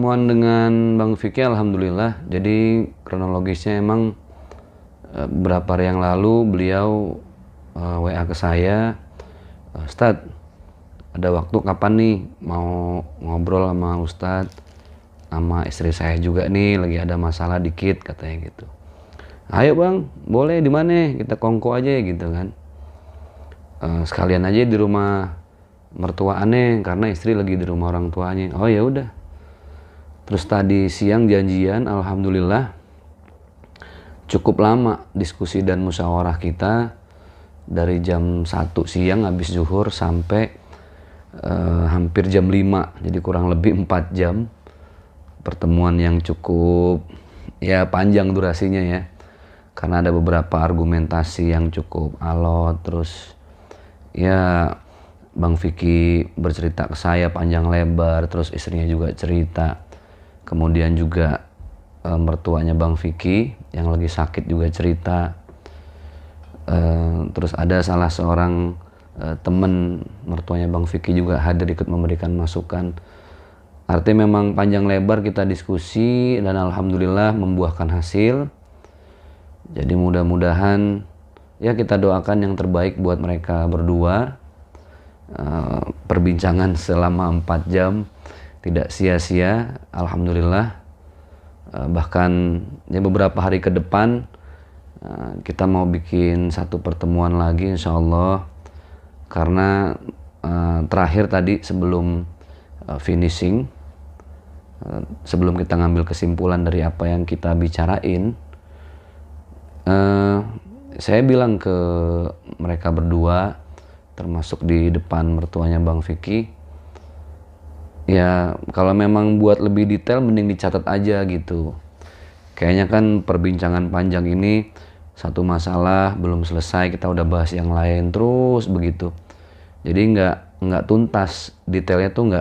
Pertemuan dengan Bang Vicky alhamdulillah. Jadi kronologisnya emang beberapa hari yang lalu beliau WA ke saya, Ustadz, ada waktu kapan nih mau ngobrol sama Ustadz, sama istri saya juga nih lagi ada masalah dikit katanya gitu. Ayo bang, boleh, di mana kita kongko aja gitu kan. Sekalian aja di rumah mertua aneh karena istri lagi di rumah orang tuanya. Oh ya udah. Terus tadi siang janjian, alhamdulillah cukup lama diskusi dan musyawarah kita dari jam 1 siang habis zuhur sampai hampir jam 5, jadi kurang lebih 4 jam pertemuan yang cukup ya panjang durasinya ya, karena ada beberapa argumentasi yang cukup alot. Terus ya Bang Vicky bercerita ke saya panjang lebar, terus istrinya juga cerita, kemudian juga mertuanya Bang Vicky yang lagi sakit juga cerita. Terus ada salah seorang teman mertuanya Bang Vicky juga hadir ikut memberikan masukan. Artinya memang panjang lebar kita diskusi dan alhamdulillah membuahkan hasil. Jadi mudah-mudahan ya kita doakan yang terbaik buat mereka berdua. Perbincangan selama 4 jam tidak sia-sia, alhamdulillah. Bahkan ya beberapa hari ke depan kita mau bikin satu pertemuan lagi insya Allah, karena terakhir tadi sebelum finishing, sebelum kita ngambil kesimpulan dari apa yang kita bicarain, saya bilang ke mereka berdua, termasuk di depan mertuanya Bang Vicky, ya kalau memang buat lebih detail mending dicatat aja gitu. Kayaknya kan perbincangan panjang ini satu masalah belum selesai, kita udah bahas yang lain terus begitu. Jadi nggak tuntas, detailnya tuh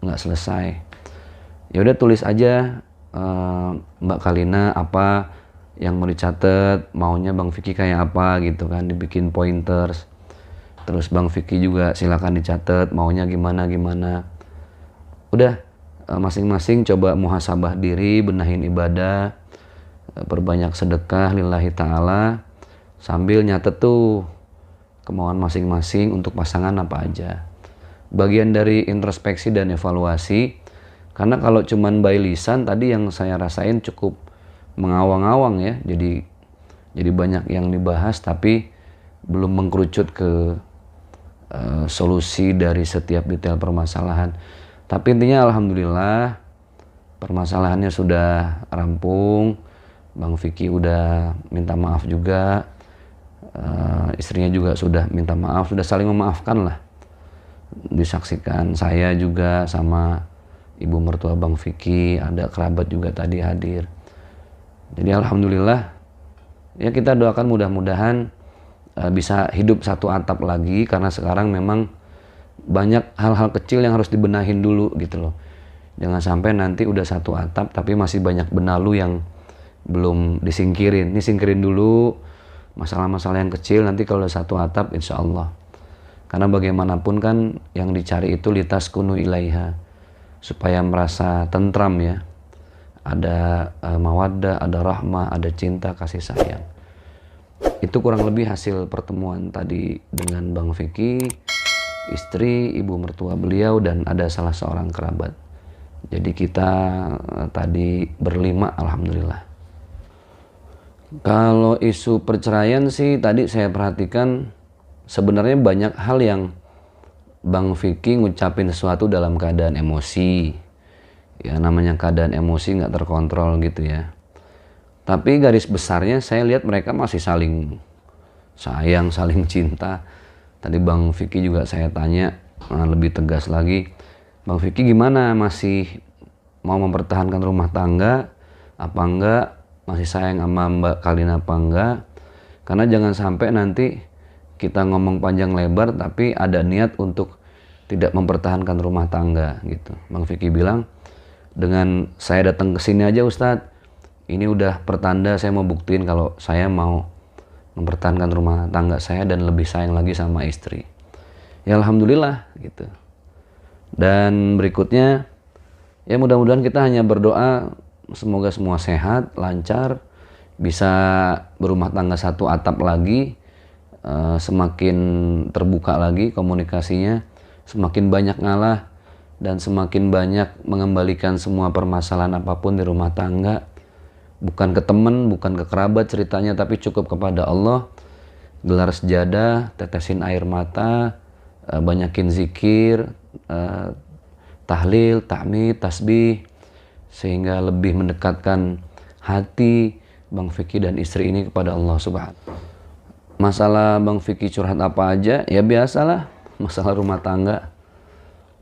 nggak selesai. Ya udah tulis aja Mbak Kalina apa yang mau dicatat, maunya Bang Vicky kayak apa gitu kan, dibikin pointers. Terus Bang Vicky juga silakan dicatat maunya gimana. Udah masing-masing coba muhasabah diri, benahin ibadah, perbanyak sedekah lillahi ta'ala, sambil nyatet tuh kemauan masing-masing untuk pasangan apa aja. Bagian dari introspeksi dan evaluasi, karena kalau cuman by lisan tadi yang saya rasain cukup mengawang-awang ya, jadi banyak yang dibahas tapi belum mengkerucut ke solusi dari setiap detail permasalahan. Tapi intinya alhamdulillah permasalahannya sudah rampung. Bang Vicky udah minta maaf juga, istrinya juga sudah minta maaf, sudah saling memaafkan lah. Disaksikan saya juga sama ibu mertua Bang Vicky, ada kerabat juga tadi hadir. Jadi alhamdulillah ya kita doakan mudah-mudahan bisa hidup satu atap lagi, karena sekarang memang banyak hal-hal kecil yang harus dibenahin dulu gitu loh. Jangan sampai nanti udah satu atap tapi masih banyak benalu yang belum disingkirin. Ini singkirin dulu masalah-masalah yang kecil, nanti kalau satu atap insya Allah. Karena bagaimanapun kan yang dicari itu litaskunu ilaiha, supaya merasa tentram ya. Ada mawaddah, ada rahmah, ada cinta, kasih sayang. Itu kurang lebih hasil pertemuan tadi dengan Bang Vicky, istri, ibu mertua beliau, dan ada salah seorang kerabat. Jadi kita tadi berlima alhamdulillah. Kalau isu perceraian sih tadi saya perhatikan sebenarnya banyak hal yang Bang Vicky ngucapin sesuatu dalam keadaan emosi. Ya namanya keadaan emosi nggak terkontrol gitu ya. Tapi garis besarnya saya lihat mereka masih saling sayang, saling cinta. Tadi Bang Vicky juga saya tanya lebih tegas lagi, Bang Vicky gimana, masih mau mempertahankan rumah tangga apa enggak, masih sayang sama Mbak Kalina apa enggak? Karena jangan sampai nanti kita ngomong panjang lebar tapi ada niat untuk tidak mempertahankan rumah tangga gitu. Bang Vicky bilang, dengan saya datang ke sini aja Ustadz, ini udah pertanda saya mau buktiin kalau saya mau mempertahankan rumah tangga saya dan lebih sayang lagi sama istri. Ya alhamdulillah gitu. Dan berikutnya Ya mudah-mudahan kita hanya berdoa semoga semua sehat, lancar, bisa berumah tangga satu atap lagi, semakin terbuka lagi komunikasinya, semakin banyak ngalah, dan semakin banyak mengembalikan semua permasalahan apapun di rumah tangga. Bukan ke teman, bukan ke kerabat ceritanya, tapi cukup kepada Allah. Gelar sejadah, tetesin air mata, banyakin zikir, tahlil, tahmid, tasbih, sehingga lebih mendekatkan hati Bang Vicky dan istri ini kepada Allah Subhanahu. Masalah Bang Vicky curhat apa aja, ya biasalah, masalah rumah tangga,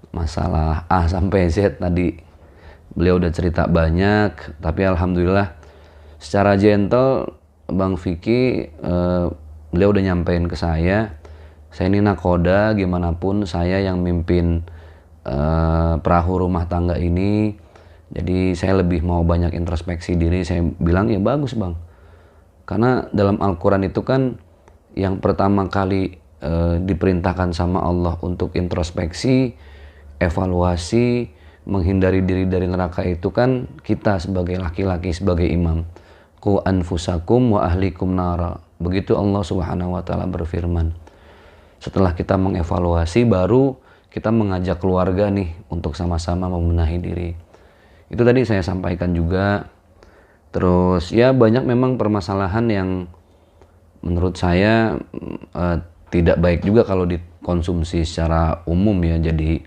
masalah A sampai Z tadi beliau udah cerita banyak, tapi alhamdulillah secara gentle Bang Vicky beliau udah nyampein ke saya ini nakoda, gimana pun saya yang mimpin perahu rumah tangga ini. Jadi saya lebih mau banyak introspeksi diri. Saya bilang ya bagus Bang, karena dalam Al-Quran itu kan yang pertama kali diperintahkan sama Allah untuk introspeksi, evaluasi, menghindari diri dari neraka itu kan kita sebagai laki-laki, sebagai imam. Qu anfusakum wa ahlikum nara. Begitu Allah Subhanahu wa taala berfirman. Setelah kita mengevaluasi, baru kita mengajak keluarga nih untuk sama-sama membenahi diri. Itu tadi saya sampaikan juga. Terus ya banyak memang permasalahan yang menurut saya tidak baik juga kalau dikonsumsi secara umum ya. Jadi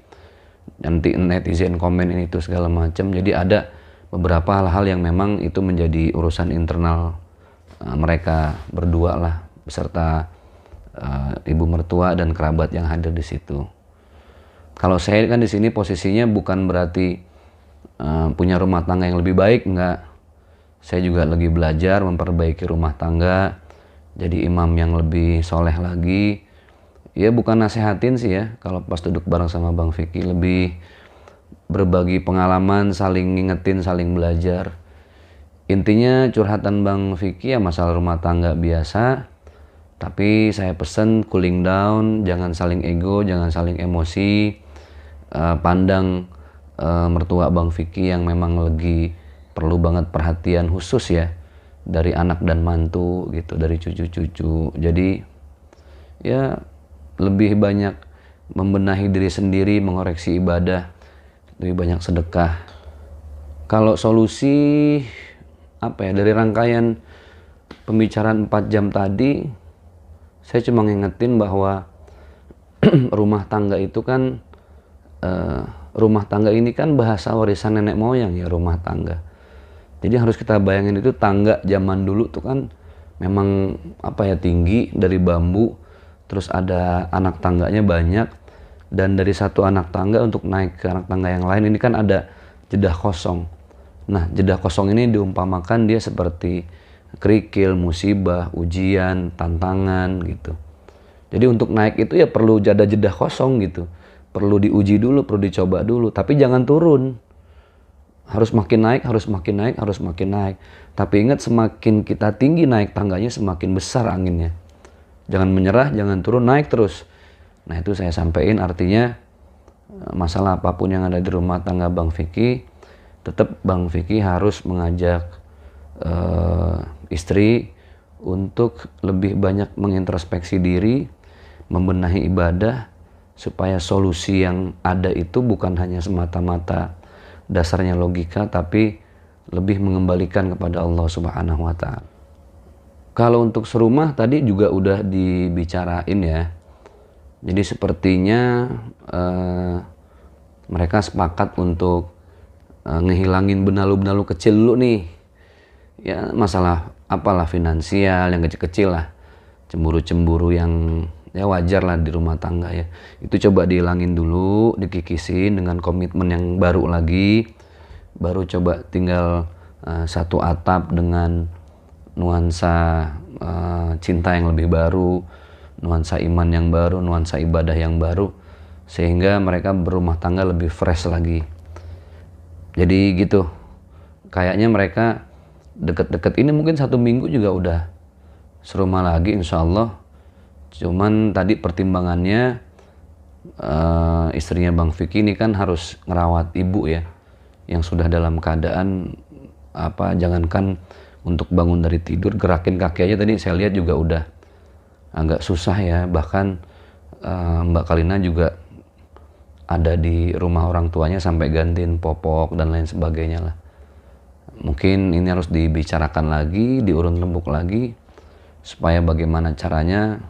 nanti netizen komen ini itu segala macam. Jadi ada beberapa hal-hal yang memang itu menjadi urusan internal mereka berdua lah, beserta ibu mertua dan kerabat yang hadir di situ. Kalau saya kan di sini posisinya bukan berarti punya rumah tangga yang lebih baik, enggak. Saya juga lagi belajar memperbaiki rumah tangga, jadi imam yang lebih soleh lagi. Ya bukan nasehatin sih ya, kalau pas duduk bareng sama Bang Vicky lebih berbagi pengalaman, saling ngingetin, saling belajar. Intinya curhatan Bang Vicky ya masalah rumah tangga biasa. Tapi saya pesen cooling down, jangan saling ego, jangan saling emosi. Pandang mertua Bang Vicky yang memang lagi perlu banget perhatian khusus ya dari anak dan mantu gitu, dari cucu-cucu. Jadi ya lebih banyak membenahi diri sendiri, mengoreksi ibadah, lebih banyak sedekah. Kalau solusi apa ya, dari rangkaian pembicaraan 4 jam tadi, saya cuma ngingetin bahwa rumah tangga itu kan rumah tangga ini kan bahasa warisan nenek moyang ya, rumah tangga. Jadi harus kita bayangin itu tangga zaman dulu tuh kan memang apa ya, tinggi dari bambu, terus ada anak tangganya banyak, dan dari satu anak tangga untuk naik ke anak tangga yang lain ini kan ada jedah kosong. Nah, jedah kosong ini diumpamakan dia seperti kerikil, musibah, ujian, tantangan gitu. Jadi untuk naik itu ya perlu jedah kosong gitu. Perlu diuji dulu, perlu dicoba dulu, tapi jangan turun. Harus makin naik, harus makin naik, harus makin naik. Tapi ingat, semakin kita tinggi naik tangganya, semakin besar anginnya. Jangan menyerah, jangan turun, naik terus. Nah itu saya sampaikan, artinya masalah apapun yang ada di rumah tangga Bang Vicky, tetap Bang Vicky harus mengajak istri untuk lebih banyak mengintrospeksi diri, membenahi ibadah, supaya solusi yang ada itu bukan hanya semata-mata dasarnya logika, tapi lebih mengembalikan kepada Allah Subhanahu wa ta'ala. Kalau untuk serumah tadi juga udah dibicarain ya. Jadi sepertinya mereka sepakat untuk ngehilangin benalu-benalu kecil dulu nih. Ya masalah apalah, finansial yang kecil-kecil lah. Cemburu-cemburu yang ya wajar lah di rumah tangga ya. Itu coba dihilangin dulu, dikikisin dengan komitmen yang baru lagi. Baru coba tinggal satu atap dengan nuansa cinta yang lebih baru, nuansa iman yang baru, nuansa ibadah yang baru, sehingga mereka berumah tangga lebih fresh lagi. Jadi gitu, kayaknya mereka deket-deket ini mungkin 1 minggu juga udah serumah lagi insya Allah. Cuman tadi pertimbangannya istrinya Bang Vicky ini kan harus ngerawat ibu ya. yang sudah dalam keadaan jangankan untuk bangun dari tidur, gerakin kaki aja tadi saya lihat juga udah agak susah ya. Bahkan Mbak Kalina juga ada di rumah orang tuanya sampai gantiin popok dan lain sebagainya lah. Mungkin ini harus dibicarakan lagi, diurun rembuk lagi, supaya bagaimana caranya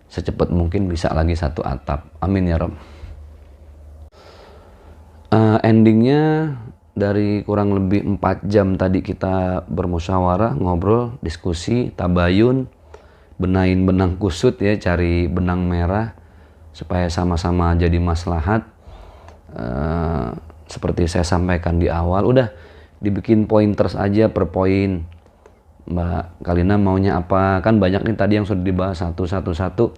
secepat mungkin bisa lagi satu atap. Amin ya Rob. Endingnya dari kurang lebih 4 jam tadi kita bermusyawarah, ngobrol, diskusi, tabayun, benahin benang kusut ya, cari benang merah supaya sama-sama jadi maslahat. Seperti saya sampaikan di awal, udah dibikin pointers aja per poin. Mbak Kalina maunya apa? Kan banyak nih tadi yang sudah dibahas satu,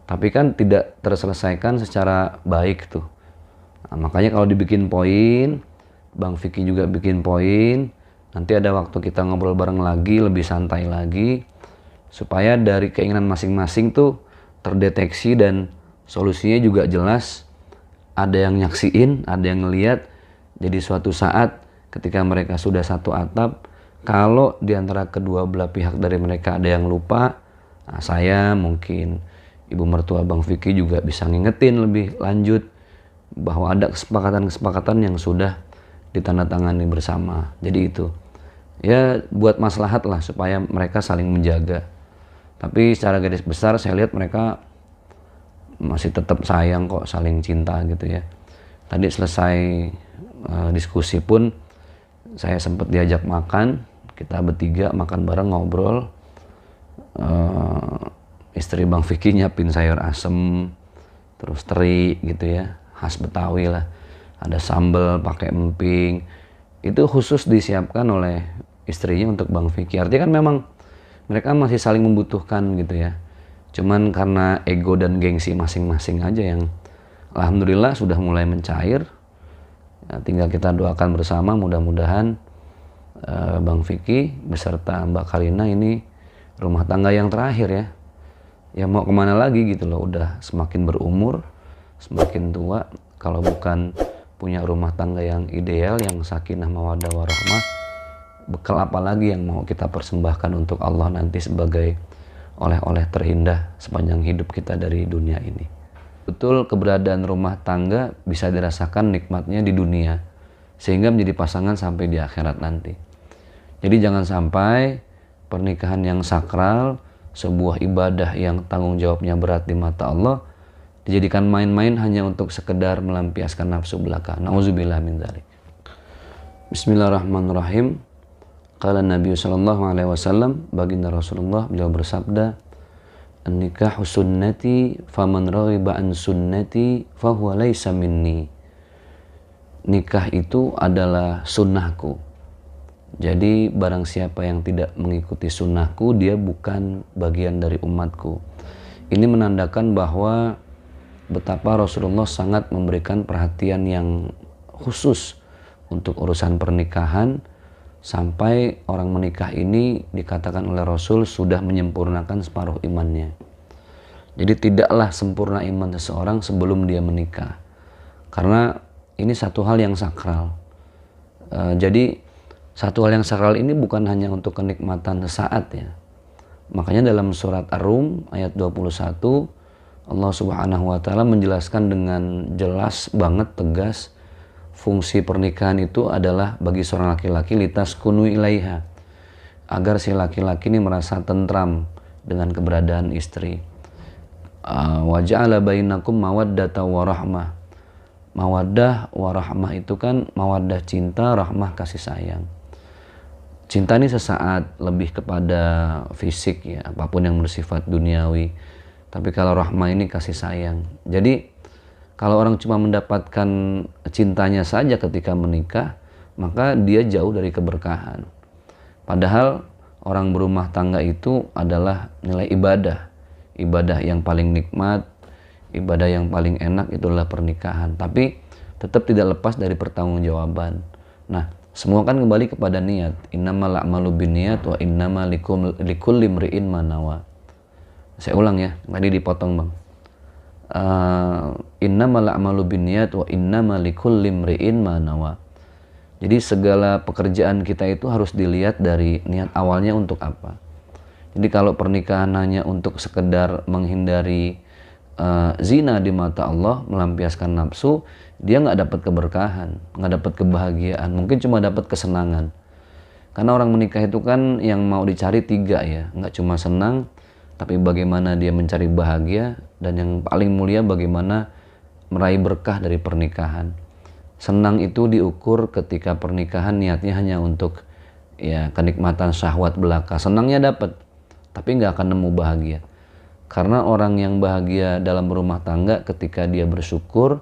tapi kan tidak terselesaikan secara baik tuh. Nah, makanya kalau dibikin poin, Bang Vicky juga bikin poin, nanti ada waktu kita ngobrol bareng lagi, lebih santai lagi, supaya dari keinginan masing-masing tuh terdeteksi dan solusinya juga jelas. Ada yang nyaksiin, ada yang ngeliat. Jadi suatu saat ketika mereka sudah satu atap, kalau diantara kedua belah pihak dari mereka ada yang lupa, nah saya mungkin ibu mertua Bang Vicky juga bisa ngingetin lebih lanjut bahwa ada kesepakatan-kesepakatan yang sudah ditandatangani bersama. Jadi itu ya buat maslahat lah supaya mereka saling menjaga. Tapi secara garis besar saya lihat mereka masih tetap sayang kok, saling cinta gitu ya. Tadi selesai diskusi pun saya sempat diajak makan, kita bertiga makan bareng, ngobrol. Istri Bang Vicky nyiapin sayur asem, terus teri gitu ya, khas Betawi lah. Ada sambal pakai emping, itu khusus disiapkan oleh istrinya untuk Bang Vicky. Artinya kan memang mereka masih saling membutuhkan gitu ya. Cuman karena ego dan gengsi masing-masing aja yang alhamdulillah sudah mulai mencair. Ya, tinggal kita doakan bersama, mudah-mudahan Bang Vicky beserta Mbak Kalina ini rumah tangga yang terakhir ya. Ya mau kemana lagi gitu loh, udah semakin berumur, semakin tua, kalau bukan punya rumah tangga yang ideal, yang sakinah mawaddah warahmah, bekal apa lagi yang mau kita persembahkan untuk Allah nanti sebagai oleh-oleh terindah sepanjang hidup kita dari dunia ini. Betul, keberadaan rumah tangga bisa dirasakan nikmatnya di dunia, sehingga menjadi pasangan sampai di akhirat nanti. Jadi jangan sampai pernikahan yang sakral, sebuah ibadah yang tanggung jawabnya berat di mata Allah, dijadikan main-main hanya untuk sekedar melampiaskan nafsu belaka. Nauzubillah min dzalik. Bismillahirrahmanirrahim. Qala Nabi sallallahu alaihi wasallam, baginda Rasulullah beliau bersabda, "An-nikahu sunnati, faman raghiba an sunnati fahuwa laisa minni." Nikah itu adalah sunnahku. Jadi barang siapa yang tidak mengikuti sunnahku, dia bukan bagian dari umatku. Ini menandakan bahwa betapa Rasulullah sangat memberikan perhatian yang khusus untuk urusan pernikahan, sampai orang menikah ini dikatakan oleh Rasul sudah menyempurnakan separuh imannya. Jadi tidaklah sempurna iman seseorang sebelum dia menikah, karena ini satu hal yang sakral. Jadi satu hal yang sakral ini bukan hanya untuk kenikmatan sesaat ya. Makanya dalam surat Ar-Rum ayat 21 Allah Subhanahu wa taala menjelaskan dengan jelas banget, tegas, fungsi pernikahan itu adalah bagi seorang laki-laki litaskunu ilaiha, agar si laki-laki ini merasa tentram dengan keberadaan istri. Wa ja'ala bainakum mawaddata wa rahmah. Mawaddah wa rahmah itu kan mawaddah cinta, rahmah kasih sayang. Cinta ini sesaat, lebih kepada fisik ya, apapun yang bersifat duniawi. Tapi kalau rahmah ini kasih sayang. Jadi kalau orang cuma mendapatkan cintanya saja ketika menikah, maka dia jauh dari keberkahan. Padahal orang berumah tangga itu adalah nilai ibadah. Ibadah yang paling nikmat, ibadah yang paling enak itulah pernikahan. Tapi tetap tidak lepas dari pertanggungjawaban. Nah, semua kan kembali kepada niat. Innamal a'malu binniyat wa innama likulli imri'in ma nawa. Saya ulang ya, tadi dipotong Bang. Innamal a'malu binniyat wa innama likulli imri'in ma nawa. Jadi segala pekerjaan kita itu harus dilihat dari niat awalnya untuk apa. Jadi kalau pernikahan hanya untuk sekedar menghindari zina di mata Allah, melampiaskan nafsu, dia nggak dapat keberkahan, nggak dapat kebahagiaan, mungkin cuma dapat kesenangan. Karena orang menikah itu kan yang mau dicari tiga ya, nggak cuma senang, tapi bagaimana dia mencari bahagia, dan yang paling mulia bagaimana meraih berkah dari pernikahan. Senang itu diukur ketika pernikahan niatnya hanya untuk ya kenikmatan syahwat belaka. Senangnya dapat, tapi nggak akan nemu bahagia. Karena orang yang bahagia dalam rumah tangga ketika dia bersyukur,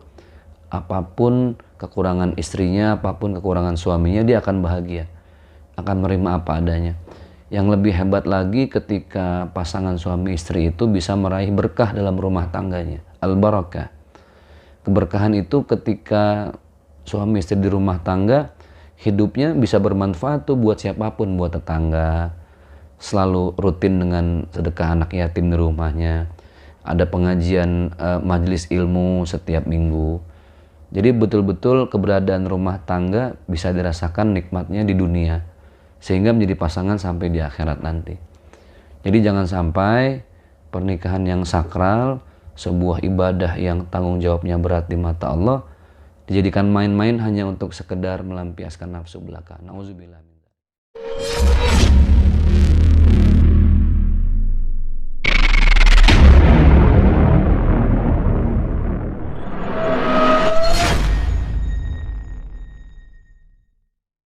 apapun kekurangan istrinya, apapun kekurangan suaminya, dia akan bahagia, akan menerima apa adanya. Yang lebih hebat lagi ketika pasangan suami istri itu bisa meraih berkah dalam rumah tangganya, al-barakah. Keberkahan itu ketika suami istri di rumah tangga, hidupnya bisa bermanfaat tuh buat siapapun, buat tetangga, selalu rutin dengan sedekah anak yatim di rumahnya, ada pengajian majelis ilmu setiap minggu. Jadi betul-betul keberadaan rumah tangga bisa dirasakan nikmatnya di dunia, sehingga menjadi pasangan sampai di akhirat nanti. Jadi jangan sampai pernikahan yang sakral, sebuah ibadah yang tanggung jawabnya berat di mata Allah, dijadikan main-main hanya untuk sekedar melampiaskan nafsu belaka. Nauzubillah min dzalik.